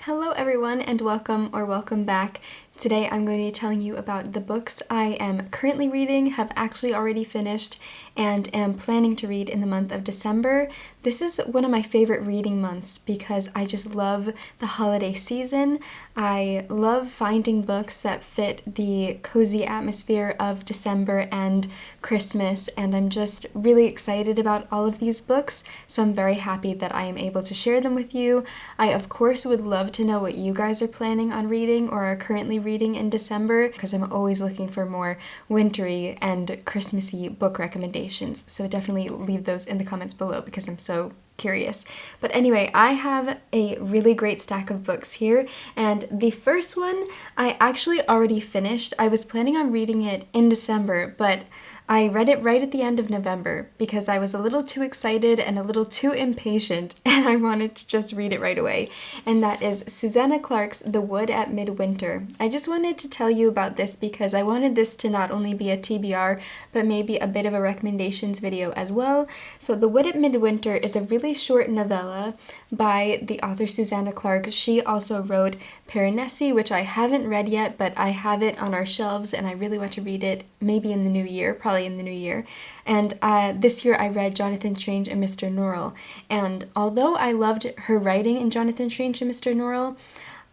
Hello everyone and welcome back. Today I'm going to be telling you about the books I am currently reading, have actually already finished, and am planning to read in the month of December. This is one of my favorite reading months because I just love the holiday season. I love finding books that fit the cozy atmosphere of December and Christmas, and I'm just really excited about all of these books, so I'm very happy that I am able to share them with you. I of course would love to know what you guys are planning on reading or are currently reading in December, because I'm always looking for more wintry and Christmassy book recommendations, so definitely leave those in the comments below because I'm so curious. But anyway, I have a really great stack of books here, and the first one I actually already finished. I was planning on reading it in December, but I read it right at the end of November because I was a little too excited and a little too impatient, and I wanted to just read it right away. And that is Susanna Clarke's The Wood at Midwinter. I just wanted to tell you about this because I wanted this to not only be a TBR, but maybe a bit of a recommendations video as well. So The Wood at Midwinter is a really short novella by the author Susanna Clarke. She also wrote Christmasy, which I haven't read yet, but I have it on our shelves and I really want to read it maybe in the new year, probably in the new year. And this year I read Jonathan Strange and Mr. Norrell, and although I loved her writing in Jonathan Strange and Mr. Norrell,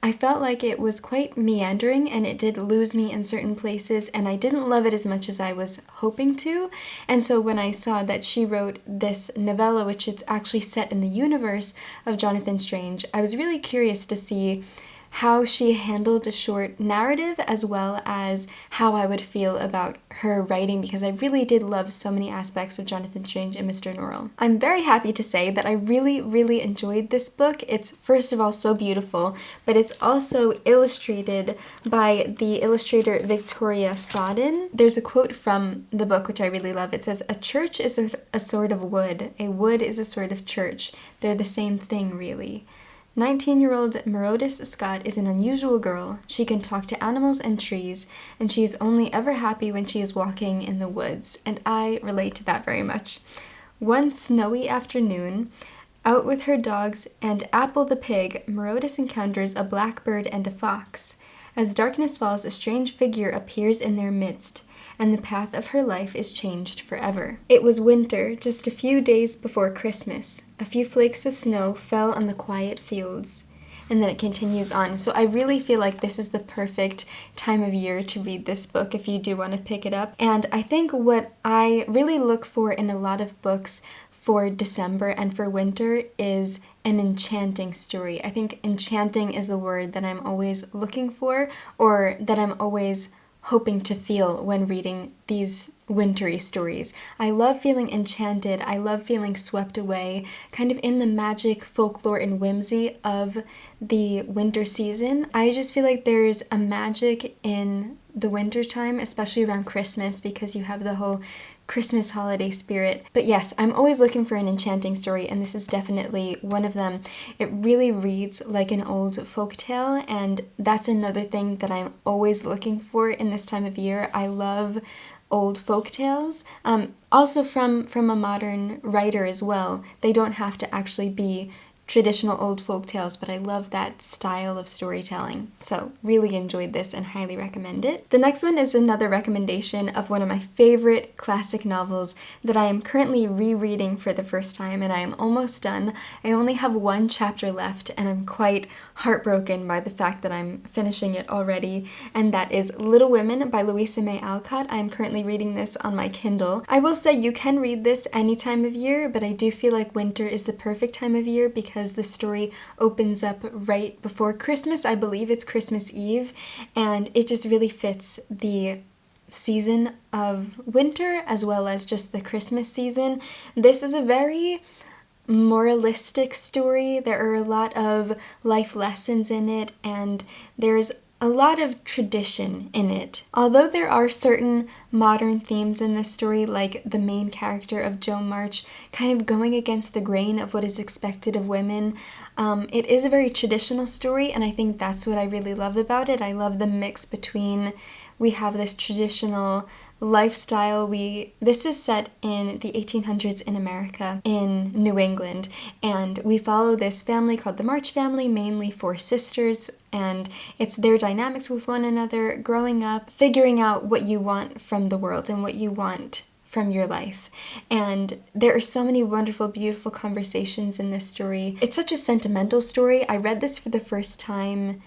I felt like it was quite meandering and it did lose me in certain places, and I didn't love it as much as I was hoping to. And so when I saw that she wrote this novella, which it's actually set in the universe of Jonathan Strange, I was really curious to see how she handled a short narrative as well as how I would feel about her writing, because I really did love so many aspects of Jonathan Strange and Mr. Norrell. I'm very happy to say that I really enjoyed this book. It's first of all so beautiful, but it's also illustrated by the illustrator Victoria Sawden. There's a quote from the book which I really love. It says, "A church is a sort of wood. A wood is a sort of church. They're the same thing, really." 19-year-old Merodis Scott is an unusual girl. She can talk to animals and trees, and she is only ever happy when she is walking in the woods, and I relate to that very much. One snowy afternoon, out with her dogs and Apple the pig, Merodis encounters a blackbird and a fox. As darkness falls, a strange figure appears in their midst, and the path of her life is changed forever. It was winter, just a few days before Christmas. A few flakes of snow fell on the quiet fields. And then it continues on. So I really feel like this is the perfect time of year to read this book if you do want to pick it up. And I think what I really look for in a lot of books for December and for winter is an enchanting story. I think enchanting is the word that I'm always looking for, or that I'm always hoping to feel when reading these wintry stories. I love feeling enchanted. I love feeling swept away, kind of in the magic, folklore, and whimsy of the winter season. I just feel like there's a magic in the winter time, especially around Christmas, because you have the whole Christmas holiday spirit. But yes, I'm always looking for an enchanting story, and this is definitely one of them. It really reads like an old folk tale, and that's another thing that I'm always looking for in this time of year. I love old folk tales, also from a modern writer as well. They don't have to actually be traditional old folk tales, but I love that style of storytelling. So really enjoyed this and highly recommend it. The next one is another recommendation of one of my favorite classic novels that I am currently rereading for the first time, and I am almost done. I only have one chapter left, and I'm quite heartbroken by the fact that I'm finishing it already, and that is Little Women by Louisa May Alcott. I am currently reading this on my Kindle. I will say you can read this any time of year, but I do feel like winter is the perfect time of year because the story opens up right before Christmas. I believe it's Christmas Eve, and it just really fits the season of winter as well as just the Christmas season. This is a very moralistic story. There are a lot of life lessons in it, and there's a lot of tradition in it. Although there are certain modern themes in this story, like the main character of Jo March kind of going against the grain of what is expected of women, it is a very traditional story, and I think that's what I really love about it. I love the mix between we have this traditional lifestyle. This is set in the 1800s in America, in New England, and we follow this family called the March family, mainly 4 sisters, and it's their dynamics with one another, growing up, figuring out what you want from the world and what you want from your life. And there are so many wonderful, beautiful conversations in this story. It's such a sentimental story. I read this for the first time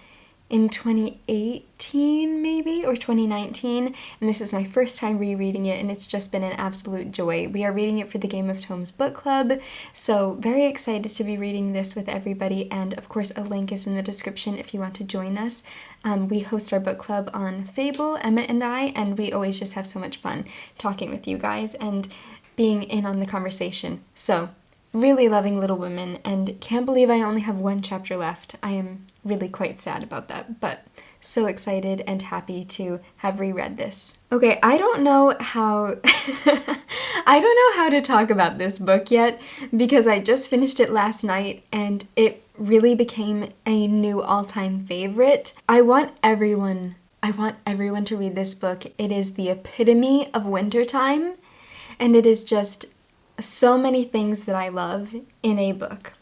in 2018 maybe, or 2019, and this is my first time rereading it, and it's just been an absolute joy. We are reading it for the Game of Tomes book club, so very excited to be reading this with everybody, and of course a link is in the description if you want to join us. We host our book club on Fable, Emma and I, and we always just have so much fun talking with you guys and being in on the conversation. So really loving Little Women, and can't believe I only have 1 chapter left. I am really quite sad about that, but so excited and happy to have reread this. Okay, I don't know how to talk about this book yet, because I just finished it last night and it really became a new all-time favorite. I want everyone to read this book. It is the epitome of wintertime, and it is just so many things that I love in a book,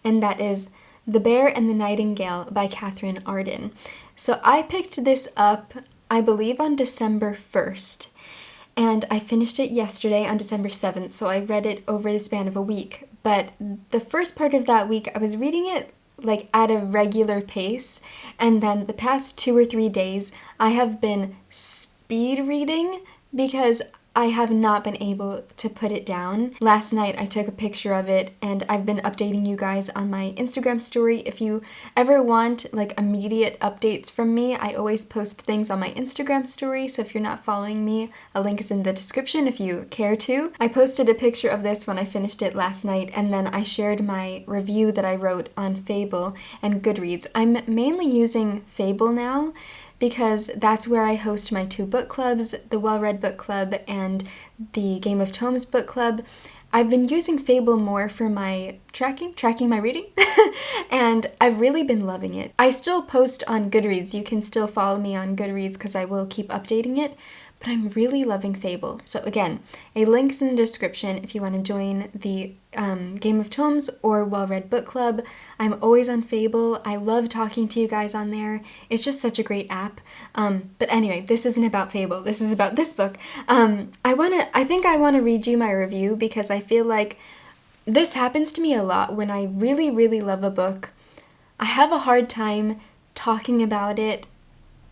and that is The Bear and the Nightingale by Catherine Arden. So I picked this up, I believe, on December 1st, and I finished it yesterday on December 7th, so I read it over the span of a week. But the first part of that week, I was reading it like at a regular pace, and then the past 2 or 3 days, I have been speed reading because I have not been able to put it down. Last night I took a picture of it, and I've been updating you guys on my Instagram story. If you ever want like immediate updates from me, I always post things on my Instagram story, so if you're not following me, a link is in the description if you care to. I posted a picture of this when I finished it last night, and then I shared my review that I wrote on Fable and Goodreads. I'm mainly using Fable now, because that's where I host my 2 book clubs, the Well-Read Book Club and the Game of Tomes book club. I've been using Fable more for my tracking my reading, and I've really been loving it. I still post on Goodreads. You can still follow me on Goodreads because I will keep updating it, but I'm really loving Fable. So again, a link's in the description if you want to join the Game of Tomes or Well-Read Book Club. I'm always on Fable. I love talking to you guys on there. It's just such a great app. But anyway, this isn't about Fable. This is about this book. I think I want to read you my review, because I feel like this happens to me a lot when I really, really love a book. I have a hard time talking about it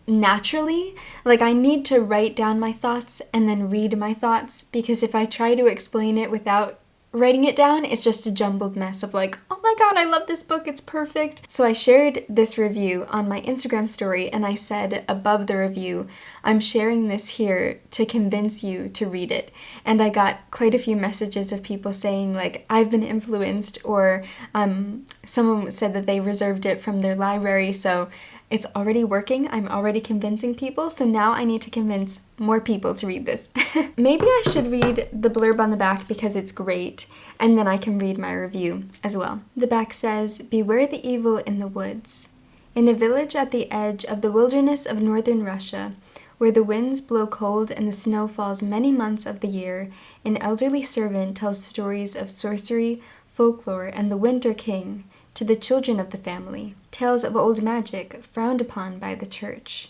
naturally. Like, I need to write down my thoughts and then read my thoughts, because if I try to explain it without writing it down, it's just a jumbled mess of like, oh my god, I love this book, it's perfect. So I shared this review on my Instagram story, and I said above the review, I'm sharing this here to convince you to read it. And I got quite a few messages of people saying like, I've been influenced, or someone said that they reserved it from their library, so it's already working. I'm already convincing people, so now I need to convince more people to read this. Maybe I should read the blurb on the back because it's great, and then I can read my review as well. The back says, "Beware the evil in the woods. In a village at the edge of the wilderness of northern Russia, where the winds blow cold and the snow falls many months of the year, an elderly servant tells stories of sorcery, folklore, and the Winter King to the children of the family, tales of old magic frowned upon by the church.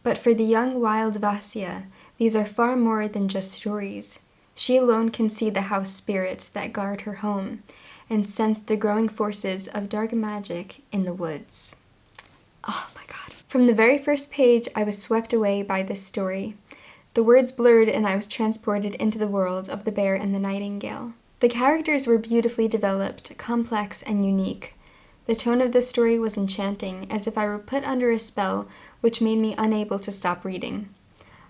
But for the young wild Vasya, these are far more than just stories. She alone can see the house spirits that guard her home, and sense the growing forces of dark magic in the woods." Oh my god. From the very first page, I was swept away by this story. The words blurred, and I was transported into the world of The Bear and the Nightingale. The characters were beautifully developed, complex, and unique. The tone of the story was enchanting, as if I were put under a spell which made me unable to stop reading.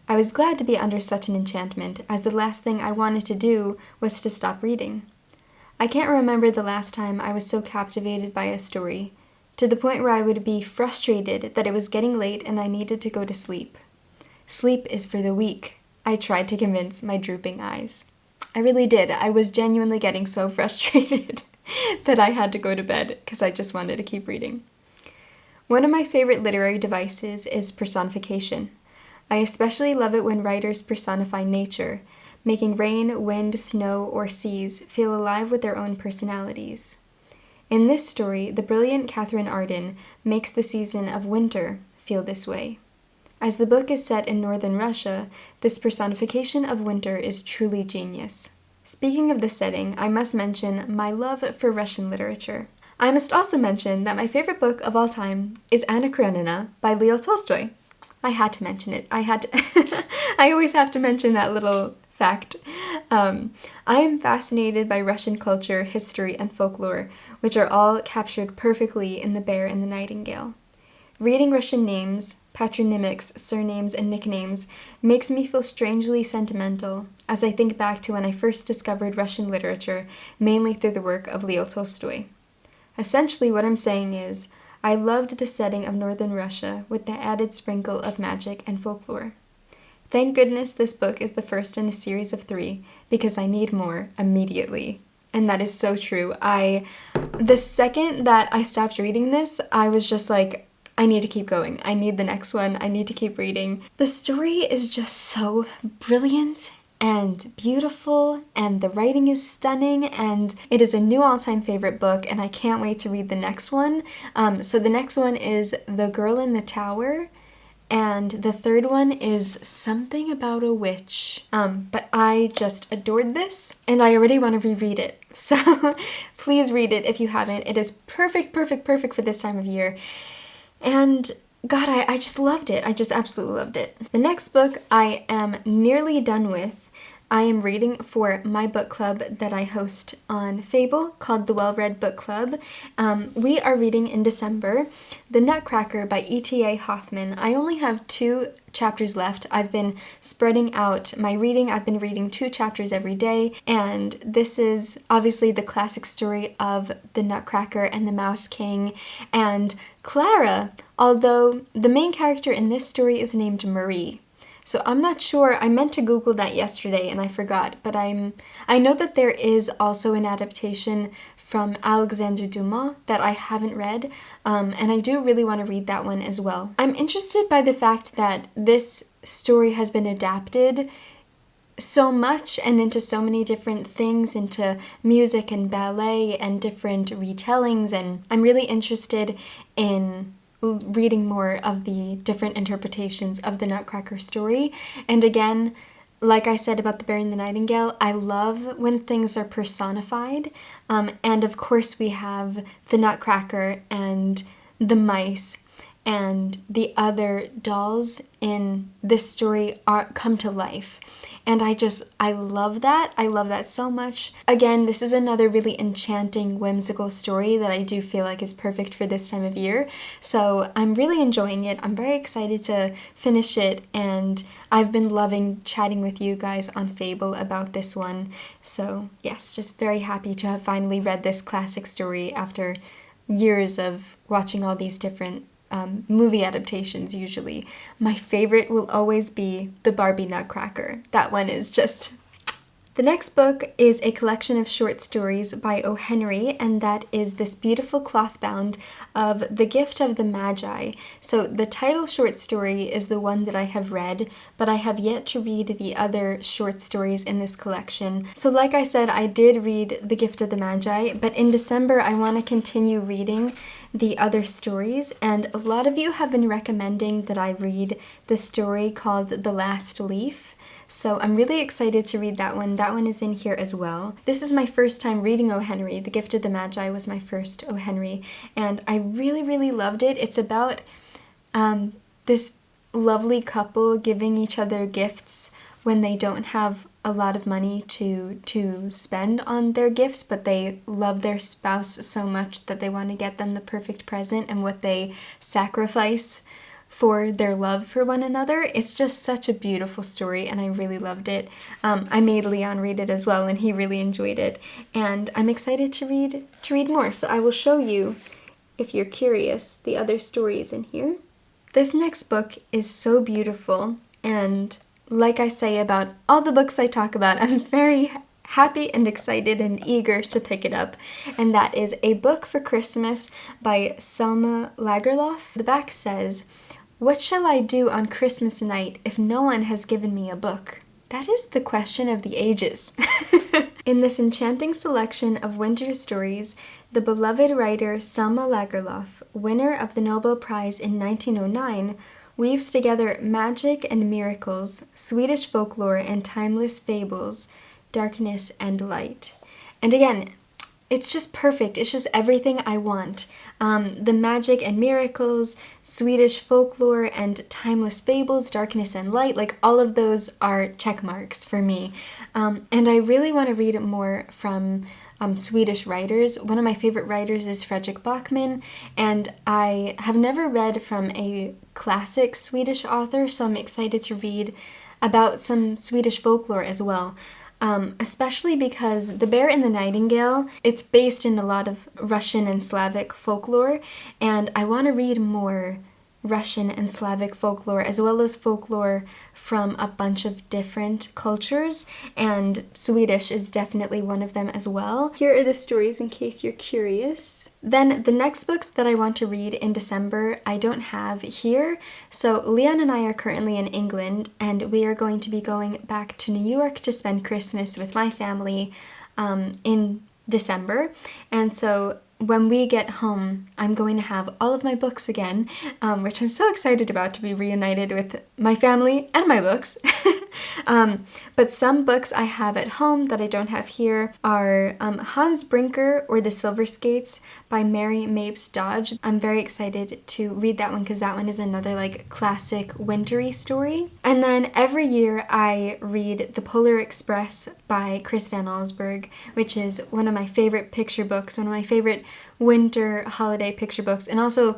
I was glad to be under such an enchantment, as the last thing I wanted to do was to stop reading. I can't remember the last time I was so captivated by a story, to the point where I would be frustrated that it was getting late and I needed to go to sleep. Sleep is for the weak, I tried to convince my drooping eyes. I really did. I was genuinely getting so frustrated that I had to go to bed because I just wanted to keep reading. One of my favorite literary devices is personification. I especially love it when writers personify nature, making rain, wind, snow, or seas feel alive with their own personalities. In this story, the brilliant Catherine Arden makes the season of winter feel this way. As the book is set in northern Russia, this personification of winter is truly genius. Speaking of the setting, I must mention my love for Russian literature. I must also mention that my favorite book of all time is Anna Karenina by Leo Tolstoy. I had to mention it. I always have to mention that little fact. I am fascinated by Russian culture, history, and folklore, which are all captured perfectly in The Bear and the Nightingale. Reading Russian names, patronymics, surnames, and nicknames makes me feel strangely sentimental as I think back to when I first discovered Russian literature, mainly through the work of Leo Tolstoy. Essentially, what I'm saying is, I loved the setting of northern Russia with the added sprinkle of magic and folklore. Thank goodness this book is the first in a series of 3, because I need more immediately. And that is so true. The second that I stopped reading this, I was just like, I need to keep going. I need the next one. I need to keep reading. The story is just so brilliant and beautiful, and the writing is stunning, and it is a new all-time favorite book, and I can't wait to read the next one. So the next one is The Girl in the Tower, and the third one is something about a witch. But I just adored this, and I already want to reread it. So please read it if you haven't. It is perfect for this time of year. And God, I just loved it. I just absolutely loved it. The next book I am nearly done with. I am reading for my book club that I host on Fable called the Well-Read Book Club. We are reading in December The Nutcracker by E.T.A. Hoffman. I only have 2 chapters left. I've been spreading out my reading. I've been reading 2 chapters every day, and this is obviously the classic story of the Nutcracker and the Mouse King and Clara, although the main character in this story is named Marie. So I'm not sure, I meant to Google that yesterday and I forgot, but I know that there is also an adaptation from Alexandre Dumas that I haven't read, and I do really want to read that one as well. I'm interested by the fact that this story has been adapted so much and into so many different things, into music and ballet and different retellings, and I'm really interested in reading more of the different interpretations of the Nutcracker story. And again, like I said about The Bear and the Nightingale, I love when things are personified. And of course we have the Nutcracker and the mice and the other dolls in this story come to life. And I love that. I love that so much. Again, this is another really enchanting, whimsical story that I do feel like is perfect for this time of year. So I'm really enjoying it. I'm very excited to finish it, and I've been loving chatting with you guys on Fable about this one. So yes, just very happy to have finally read this classic story after years of watching all these different movie adaptations usually. My favorite will always be the Barbie Nutcracker. That one is just... The next book is a collection of short stories by O. Henry, and that is this beautiful cloth bound of The Gift of the Magi. So the title short story is the one that I have read, but I have yet to read the other short stories in this collection. So like I said, I did read The Gift of the Magi, but in December I want to continue reading the other stories, and a lot of you have been recommending that I read the story called The Last Leaf. So I'm really excited to read that one. That one is in here as well. This is my first time reading O. Henry. The Gift of the Magi was my first O. Henry, and I really, really loved it. It's about this lovely couple giving each other gifts when they don't have a lot of money to spend on their gifts, but they love their spouse so much that they want to get them the perfect present, and what they sacrifice for their love for one another. It's just such a beautiful story, and I really loved it. I made Leon read it as well, and he really enjoyed it, and I'm excited to read more. So I will show you, if you're curious, the other stories in here. This next book is so beautiful, and like I say about all the books I talk about, I'm very happy and excited and eager to pick it up, and that is A Book for Christmas by Selma Lagerlof. The back says, What shall I do on Christmas night if no one has given me a book? That is the question of the ages. In this enchanting selection of winter stories, the beloved writer Selma Lagerlöf, winner of the Nobel Prize in 1909, weaves together magic and miracles, Swedish folklore and timeless fables, darkness and light. And again, it's just perfect. It's just everything I want. The magic and miracles, Swedish folklore, and timeless fables, darkness and light, like all of those are check marks for me. And I really want to read more from Swedish writers. One of my favorite writers is Fredrik Backman, and I have never read from a classic Swedish author, so I'm excited to read about some Swedish folklore as well. Especially because The Bear and the Nightingale, it's based in a lot of Russian and Slavic folklore, and I want to read more Russian and Slavic folklore, as well as folklore from a bunch of different cultures, and Swedish is definitely one of them as well. Here are the stories in case you're curious. Then the next books that I want to read in December, I don't have here. So Leon and I are currently in England, and we are going to be going back to New York to spend Christmas with my family in December. And so when we get home, I'm going to have all of my books again, which I'm so excited about, to be reunited with my family and my books. But some books I have at home that I don't have here are Hans Brinker or The Silver Skates by Mary Mapes Dodge. I'm very excited to read that one because that one is another like classic wintry story. And then every year I read The Polar Express by Chris Van Allsburg, which is one of my favorite picture books, one of my favorite winter holiday picture books, and also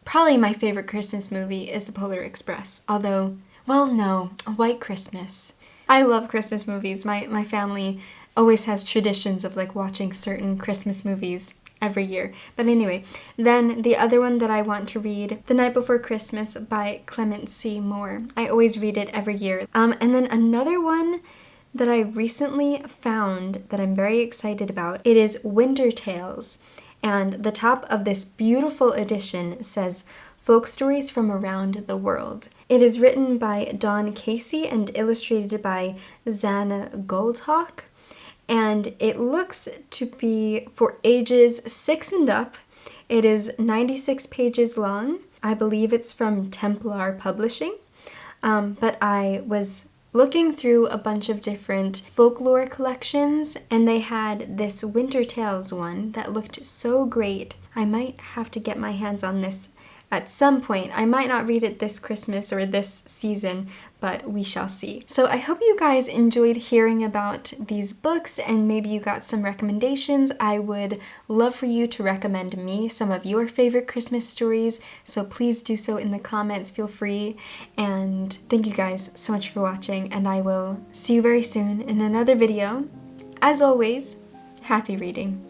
probably my favorite Christmas movie is The Polar Express, although, well, no, A White Christmas. I love Christmas movies. My family always has traditions of like watching certain Christmas movies every year. But anyway, then the other one that I want to read, The Night Before Christmas by Clement C. Moore. I always read it every year. And then another one that I recently found that I'm very excited about, it is Winter Tales. And the top of this beautiful edition says, Folk Stories from Around the World. It is written by Dawn Casey and illustrated by Zana Goldhawk. And it looks to be for ages 6 and up. It is 96 pages long. I believe it's from Templar Publishing. But I was looking through a bunch of different folklore collections, and they had this Winter Tales one that looked so great. I might have to get my hands on this at some point. I might not read it this Christmas or this season, but we shall see. So I hope you guys enjoyed hearing about these books and maybe you got some recommendations. I would love for you to recommend me some of your favorite Christmas stories, so please do so in the comments, feel free. And thank you guys so much for watching, and I will see you very soon in another video. As always, happy reading.